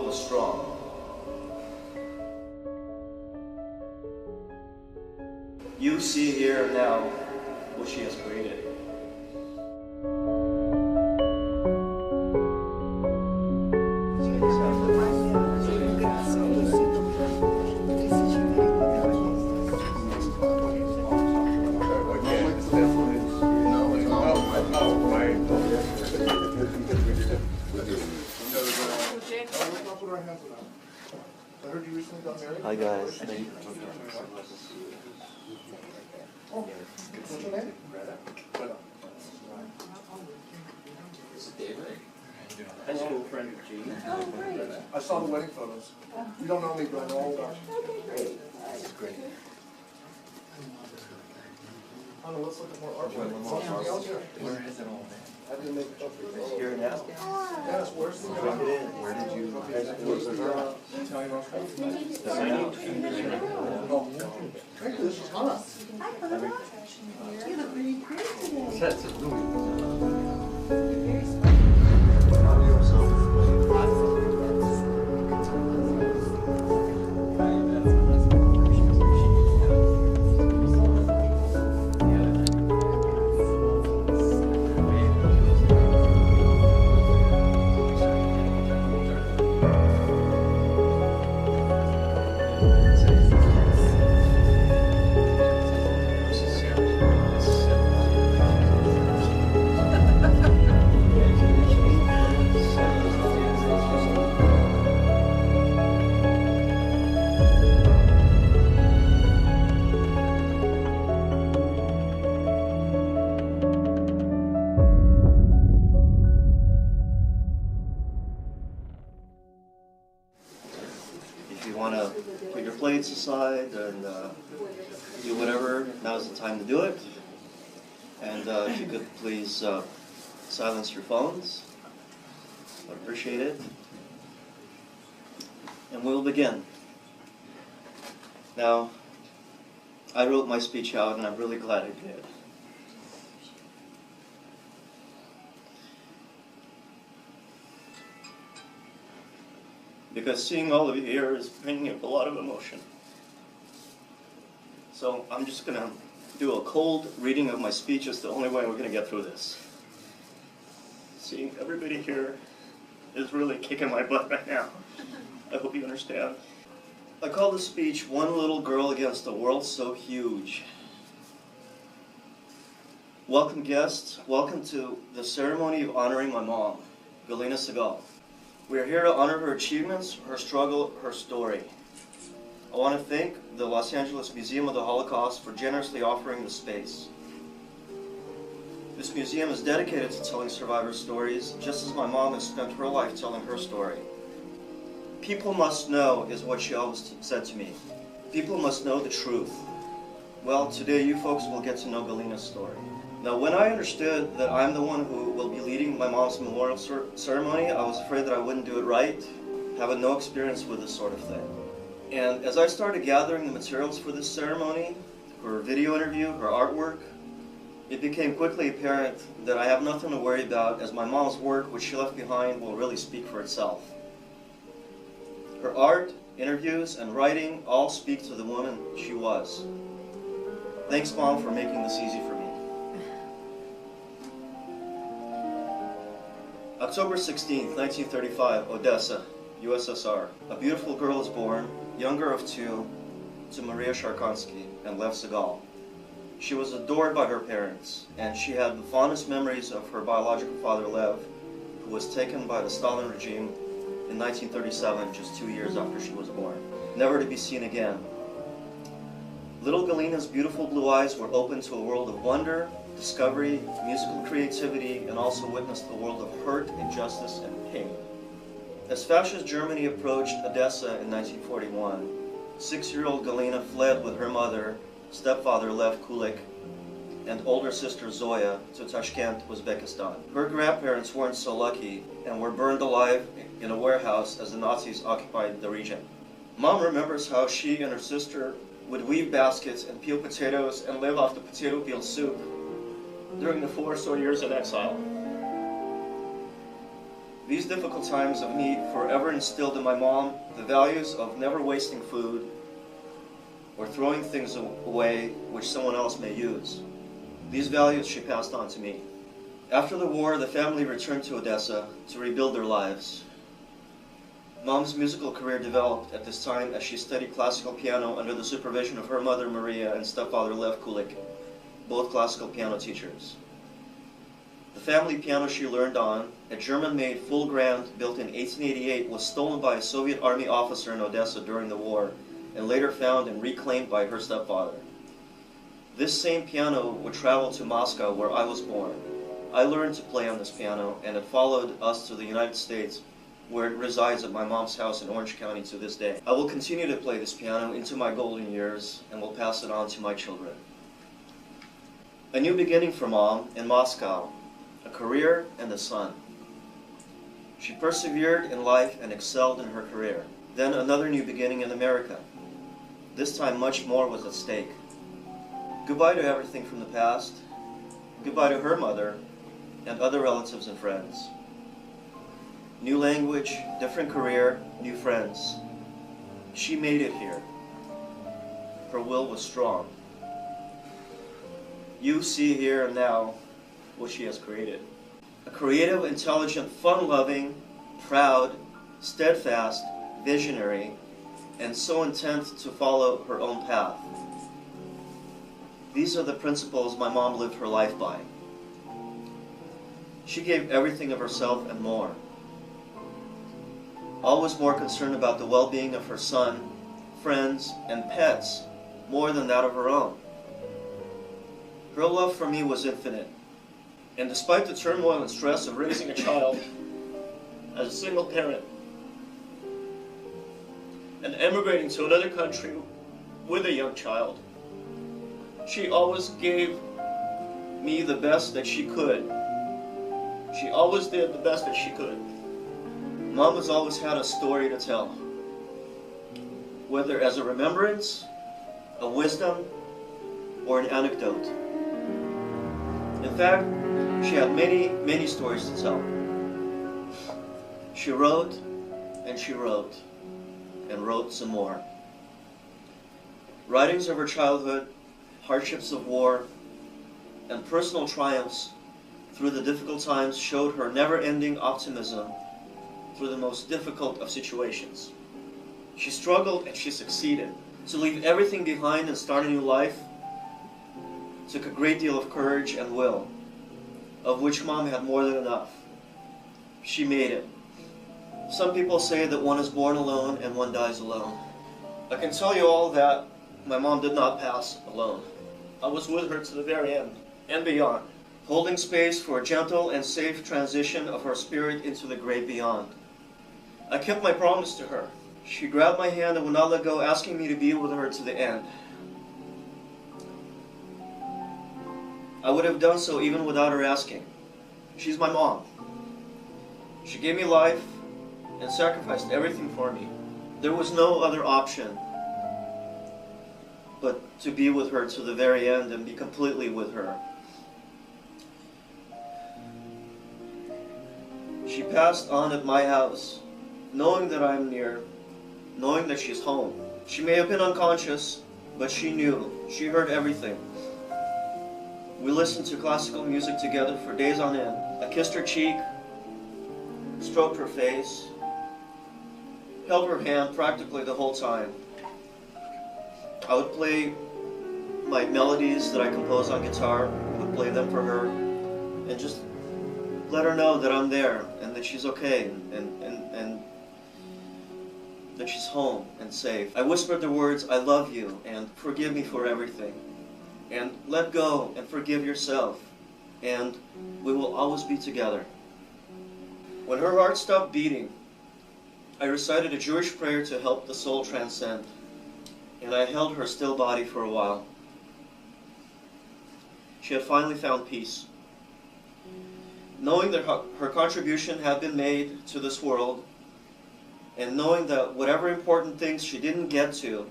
was strong. You see here now what she has created. Hi guys. What's your name? This is David. High school friend of Gene. Oh, great. I saw the wedding photos. You don't know me, but I know all about you. Okay, great. This is great. I don't know, let's look at more artwork. Where has it all been? I didn't make it up. It's here now. Dennis, where's the Drop it in. Where did you? Where's the Italian restaurant? Thank you, this is hot. Hi, Helena. You look really pretty today. That's a Very special. If you want to put your plates aside and do whatever, now's the time to do it. And if you could please silence your phones, I'd appreciate it. And we'll begin. Now, I wrote my speech out and I'm really glad I did. Because seeing all of you here is bringing up a lot of emotion. So I'm just going to do a cold reading of my speech. It's the only way we're going to get through this. Seeing everybody here is really kicking my butt right now. I hope you understand. I call this speech "One Little Girl Against a World So Huge." Welcome guests, welcome to the ceremony of honoring my mom, Gene Segal. We are here to honor her achievements, her struggle, her story. I want to thank the Los Angeles Museum of the Holocaust for generously offering the space. This museum is dedicated to telling survivor stories, just as my mom has spent her life telling her story. People must know is what she always said to me. People must know the truth. Well, today you folks will get to know Galena's story. Now, when I understood that I'm the one who will be leading my mom's memorial ceremony, I was afraid that I wouldn't do it right, having no experience with this sort of thing. And as I started gathering the materials for this ceremony, her video interview, her artwork, it became quickly apparent that I have nothing to worry about, as my mom's work, which she left behind, will really speak for itself. Her art, interviews, and writing all speak to the woman she was. Thanks, Mom, for making this easy for me. October 16, 1935, Odessa, USSR. A beautiful girl is born, younger of two, to Maria Sharkonsky and Lev Segal. She was adored by her parents, and she had the fondest memories of her biological father, Lev, who was taken by the Stalin regime in 1937, just 2 years after she was born, never to be seen again. Little Galena's beautiful blue eyes were open to a world of wonder, discovery, musical creativity, and also witnessed a world of hurt, injustice, and pain. As fascist Germany approached Odessa in 1941, 6-year-old Galena fled with her mother, stepfather Lev Kulik, and older sister Zoya to Tashkent, Uzbekistan. Her grandparents weren't so lucky and were burned alive in a warehouse as the Nazis occupied the region. Mom remembers how she and her sister would weave baskets and peel potatoes and live off the potato peel soup during the 4 or so years in exile. These difficult times of need forever instilled in my mom the values of never wasting food or throwing things away which someone else may use. These values she passed on to me. After the war, the family returned to Odessa to rebuild their lives. Mom's musical career developed at this time as she studied classical piano under the supervision of her mother Maria and stepfather Lev Kulik, both classical piano teachers. The family piano she learned on, a German-made full grand built in 1888, was stolen by a Soviet army officer in Odessa during the war and later found and reclaimed by her stepfather. This same piano would travel to Moscow, where I was born. I learned to play on this piano, and it followed us to the United States, where it resides at my mom's house in Orange County to this day. I will continue to play this piano into my golden years and will pass it on to my children. A new beginning for Mom in Moscow, a career and a son. She persevered in life and excelled in her career. Then another new beginning in America. This time much more was at stake. Goodbye to everything from the past. Goodbye to her mother and other relatives and friends. New language, different career, new friends. She made it here. Her will was strong. You see here and now what she has created. A creative, intelligent, fun-loving, proud, steadfast, visionary, and so intent to follow her own path. These are the principles my mom lived her life by. She gave everything of herself and more. Always more concerned about the well-being of her son, friends, and pets, more than that of her own. Her love for me was infinite, and despite the turmoil and stress of raising a child as a single parent and emigrating to another country with a young child, she always gave me the best that she could. She always did the best that she could. Mom has always had a story to tell, whether as a remembrance, a wisdom, or an anecdote. In fact, she had many, many stories to tell. She wrote, and she wrote, and wrote some more. Writings of her childhood, hardships of war, and personal triumphs through the difficult times showed her never-ending optimism through the most difficult of situations. She struggled and she succeeded. To leave everything behind and start a new life took a great deal of courage and will, of which Mom had more than enough. She made it. Some people say that one is born alone and one dies alone. I can tell you all that my mom did not pass alone. I was with her to the very end and beyond, holding space for a gentle and safe transition of her spirit into the great beyond. I kept my promise to her. She grabbed my hand and would not let go, asking me to be with her to the end. I would have done so even without her asking. She's my mom. She gave me life and sacrificed everything for me. There was no other option but to be with her to the very end and be completely with her. She passed on at my house, knowing that I'm near, knowing that she's home. She may have been unconscious, but she knew. She heard everything. We listened to classical music together for days on end. I kissed her cheek, stroked her face, held her hand practically the whole time. I would play my melodies that I composed on guitar, would play them for her, and just let her know that I'm there and that she's okay and that she's home and safe. I whispered the words, "I love you," and "Forgive me for everything," and "Let go and forgive yourself," and "We will always be together." When her heart stopped beating, I recited a Jewish prayer to help the soul transcend, and I held her still body for a while. She had finally found peace. Knowing that her contribution had been made to this world, and knowing that whatever important things she didn't get to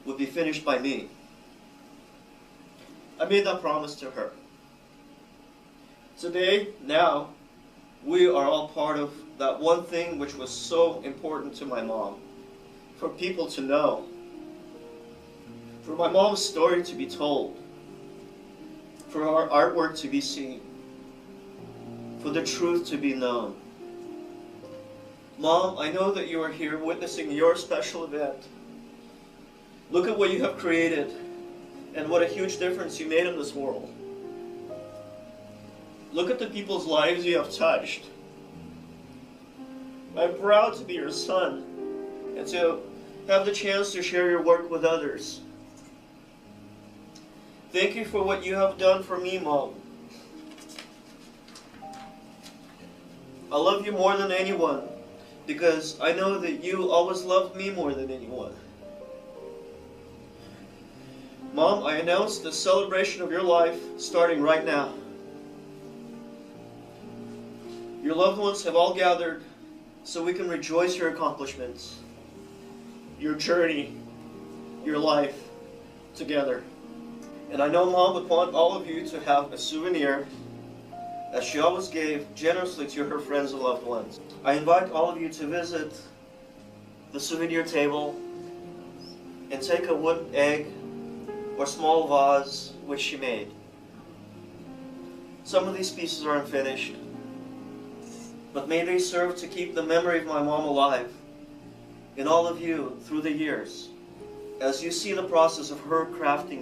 would be finished by me, I made that promise to her. Today, now, we are all part of that one thing which was so important to my mom, for people to know, for my mom's story to be told, for our artwork to be seen, for the truth to be known. Mom, I know that you are here witnessing your special event. Look at what you have created and what a huge difference you made in this world. Look at the people's lives you have touched. I'm proud to be your son and to have the chance to share your work with others. Thank you for what you have done for me, Mom. I love you more than anyone because I know that you always loved me more than anyone. Mom, I announce the celebration of your life starting right now. Your loved ones have all gathered so we can rejoice your accomplishments, your journey, your life together. And I know Mom would want all of you to have a souvenir as she always gave generously to her friends and loved ones. I invite all of you to visit the souvenir table and take a wooden egg or small vase which she made. Some of these pieces are unfinished, but may they serve to keep the memory of my mom alive in all of you through the years as you see the process of her crafting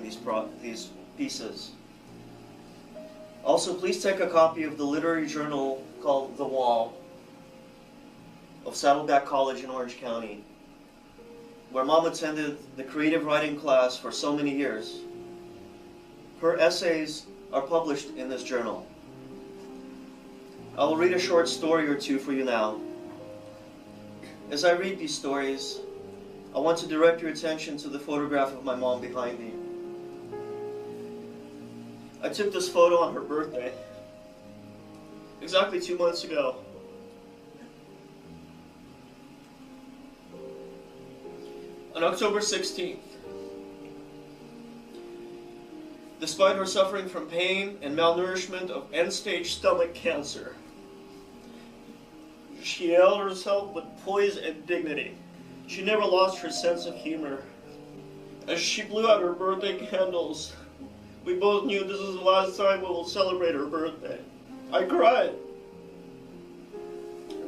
these pieces. Also, please take a copy of the literary journal called The Wall of Saddleback College in Orange County, where Mom attended the creative writing class for so many years. Her essays are published in this journal. I will read a short story or two for you now. As I read these stories, I want to direct your attention to the photograph of my mom behind me. I took this photo on her birthday, exactly 2 months ago. On October 16th, despite her suffering from pain and malnourishment of end-stage stomach cancer, she held herself with poise and dignity. She never lost her sense of humor. As she blew out her birthday candles, we both knew this is the last time we will celebrate her birthday. I cried,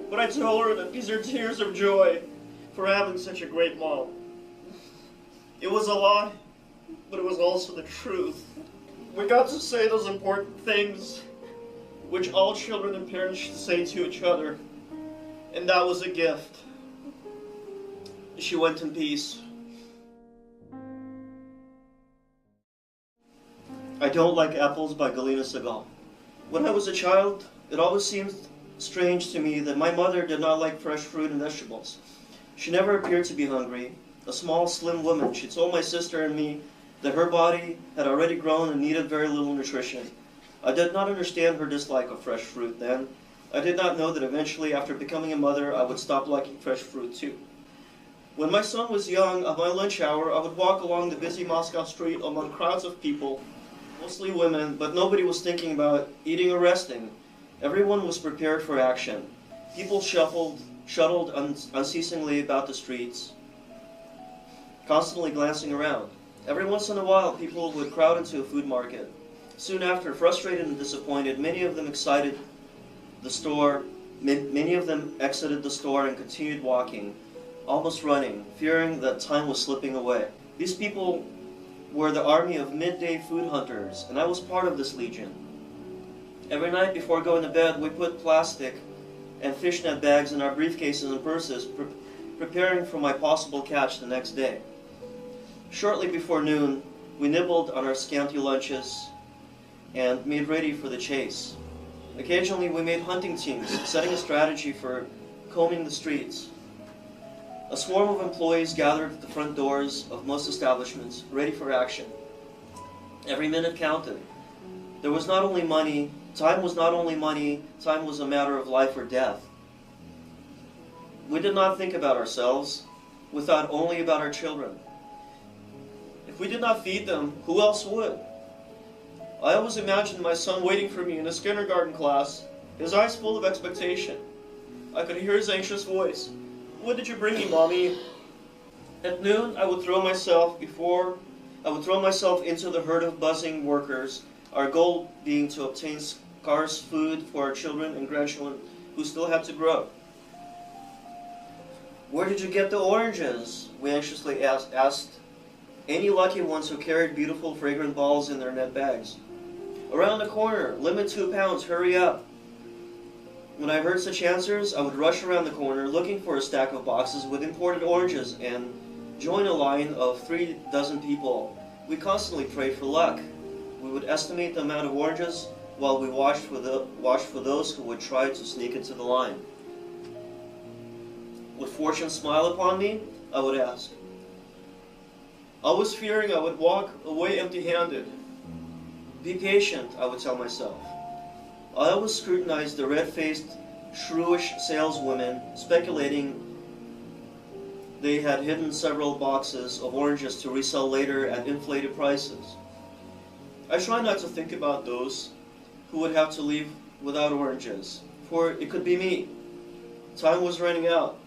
but I told her that these are tears of joy for having such a great mom. It was a lie, but it was also the truth. We got to say those important things which all children and parents should say to each other, and that was a gift. She went in peace. I Don't Like Apples by Gene Segal. When I was a child, it always seemed strange to me that my mother did not like fresh fruit and vegetables. She never appeared to be hungry. A small, slim woman, she told my sister and me that her body had already grown and needed very little nutrition. I did not understand her dislike of fresh fruit then. I did not know that eventually, after becoming a mother, I would stop liking fresh fruit too. When my son was young, on my lunch hour, I would walk along the busy Moscow street among crowds of people, mostly women, but nobody was thinking about eating or resting. Everyone was prepared for action. People shuttled unceasingly about the streets, constantly glancing around. Every once in a while, people would crowd into a food market. Soon after, frustrated and disappointed, many of them exited the store and continued walking, almost running, fearing that time was slipping away. These people were the army of midday food hunters, and I was part of this legion. Every night before going to bed, we put plastic and fishnet bags in our briefcases and purses, preparing for my possible catch the next day. Shortly before noon, we nibbled on our scanty lunches and made ready for the chase. Occasionally, we made hunting teams, setting a strategy for combing the streets. A swarm of employees gathered at the front doors of most establishments, ready for action. Every minute counted. There was not only money, time was not only money, time was a matter of life or death. We did not think about ourselves, we thought only about our children. If we did not feed them, who else would? I always imagined my son waiting for me in his kindergarten class, his eyes full of expectation. I could hear his anxious voice. "What did you bring me, Mommy?" At noon, I would throw myself into the herd of buzzing workers, our goal being to obtain scarce food for our children and grandchildren who still had to grow. "Where did you get the oranges?" we anxiously asked any lucky ones who carried beautiful fragrant balls in their net bags. "Around the corner, limit 2 pounds, hurry up." When I heard such answers, I would rush around the corner looking for a stack of boxes with imported oranges and join a line of 3 dozen people. We constantly prayed for luck. We would estimate the amount of oranges while we watched for those who would try to sneak into the line. Would fortune smile upon me? I would ask. I was fearing I would walk away empty-handed. Be patient, I would tell myself. I always scrutinized the red-faced, shrewish saleswomen, speculating they had hidden several boxes of oranges to resell later at inflated prices. I try not to think about those who would have to leave without oranges, for it could be me. Time was running out.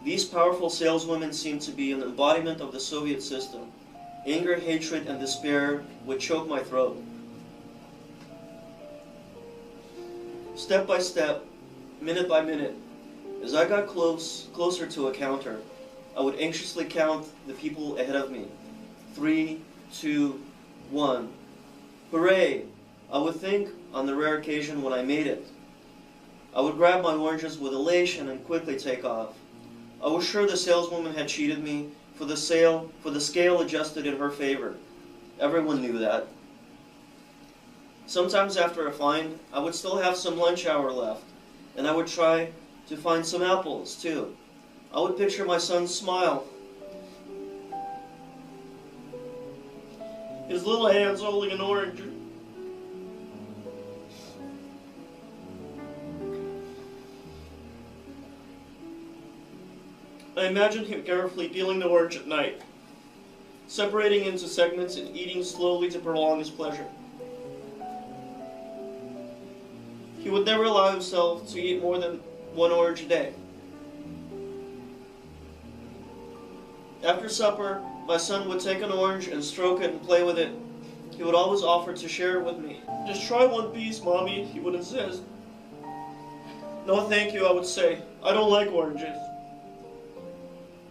These powerful saleswomen seemed to be an embodiment of the Soviet system. Anger, hatred, and despair would choke my throat. Step by step, minute by minute, as I got closer to a counter, I would anxiously count the people ahead of me. 3, 2, 1. Hooray! I would think on the rare occasion when I made it. I would grab my oranges with elation and quickly take off. I was sure the saleswoman had cheated me, for the scale adjusted in her favor. Everyone knew that. Sometimes after a find, I would still have some lunch hour left, and I would try to find some apples, too. I would picture my son's smile, his little hands holding an orange. I imagined him carefully peeling the orange at night, separating into segments and eating slowly to prolong his pleasure. He would never allow himself to eat more than 1 orange a day. After supper, my son would take an orange and stroke it and play with it. He would always offer to share it with me. "Just try 1 piece, Mommy," he would insist. "No, thank you," I would say. "I don't like oranges.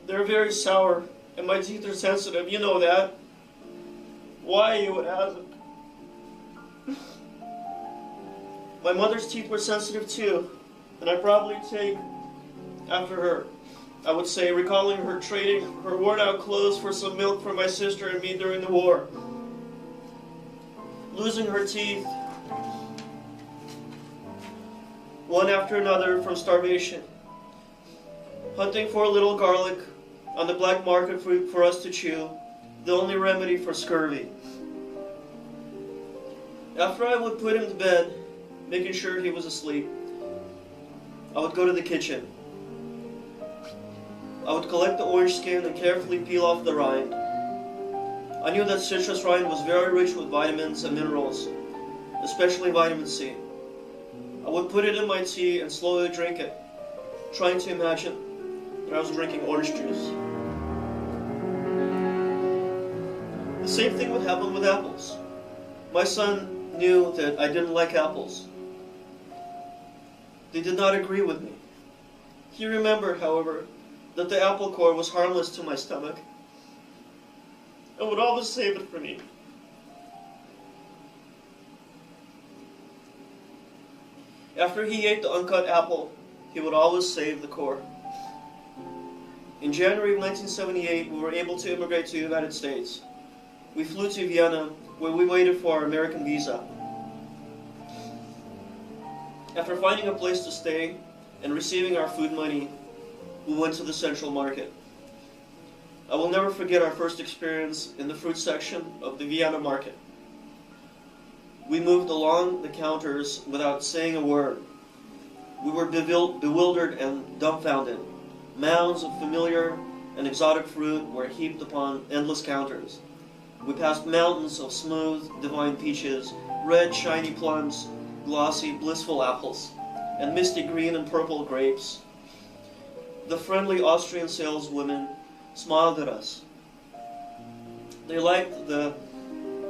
They're very sour, and my teeth are sensitive, you know that." "Why?" you would ask. My mother's teeth were sensitive too, and I'd probably take after her. I would say, recalling her trading her worn-out clothes for some milk for my sister and me during the war. Losing her teeth, one after another from starvation. Hunting for a little garlic on the black market for us to chew, the only remedy for scurvy. After I would put him to bed, making sure he was asleep, I would go to the kitchen. I would collect the orange skin and carefully peel off the rind. I knew that citrus rind was very rich with vitamins and minerals, especially vitamin C. I would put it in my tea and slowly drink it, trying to imagine that I was drinking orange juice. The same thing would happen with apples. My son knew that I didn't like apples. They did not agree with me. He remembered, however, that the apple core was harmless to my stomach and would always save it for me. After he ate the uncut apple, he would always save the core. In January of 1978, we were able to immigrate to the United States. We flew to Vienna, where we waited for our American visa. After finding a place to stay and receiving our food money, we went to the Central Market. I will never forget our first experience in the fruit section of the Vienna market. We moved along the counters without saying a word. We were bewildered and dumbfounded. Mounds of familiar and exotic fruit were heaped upon endless counters. We passed mountains of smooth, divine peaches, red, shiny plums, glossy, blissful apples, and misty green and purple grapes. The friendly Austrian saleswomen smiled at us. They liked the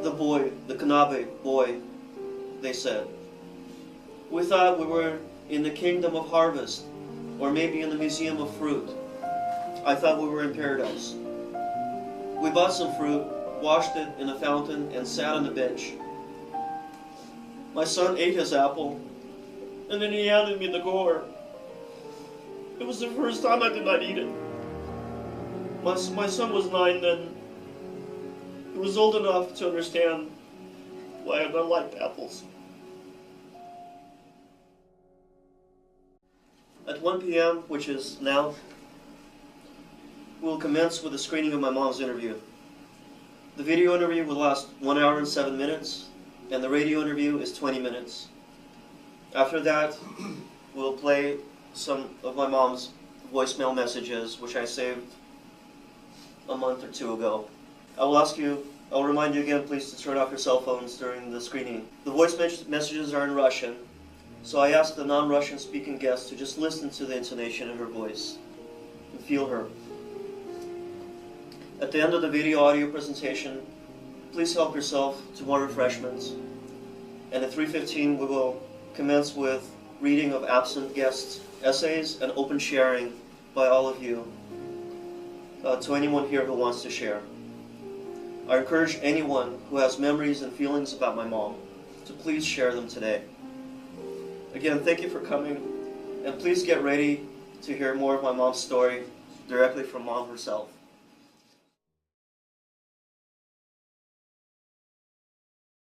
boy, the Knabe boy, they said. We thought we were in the kingdom of harvest, or maybe in the museum of fruit. I thought we were in paradise. We bought some fruit, washed it in a fountain, and sat on the bench. My son ate his apple, and then he handed me the gore. It was the first time I did not eat it. My son was 9 then. He was old enough to understand why I don't like apples. At 1 p.m., which is now, we will commence with a screening of my mom's interview. The video interview will last 1 hour and 7 minutes, and the radio interview is 20 minutes. After that, we'll play some of my mom's voicemail messages, which I saved a month or 2 ago. I'll remind you again, please, to turn off your cell phones during the screening. The voice messages are in Russian, so I ask the non-Russian speaking guests to just listen to the intonation of her voice and feel her. At the end of the video audio presentation, please help yourself to more refreshments. And at 3:15, we will commence with reading of absent guests' essays and open sharing by all of you to anyone here who wants to share. I encourage anyone who has memories and feelings about my mom to please share them today. Again, thank you for coming, and please get ready to hear more of my mom's story directly from Mom herself.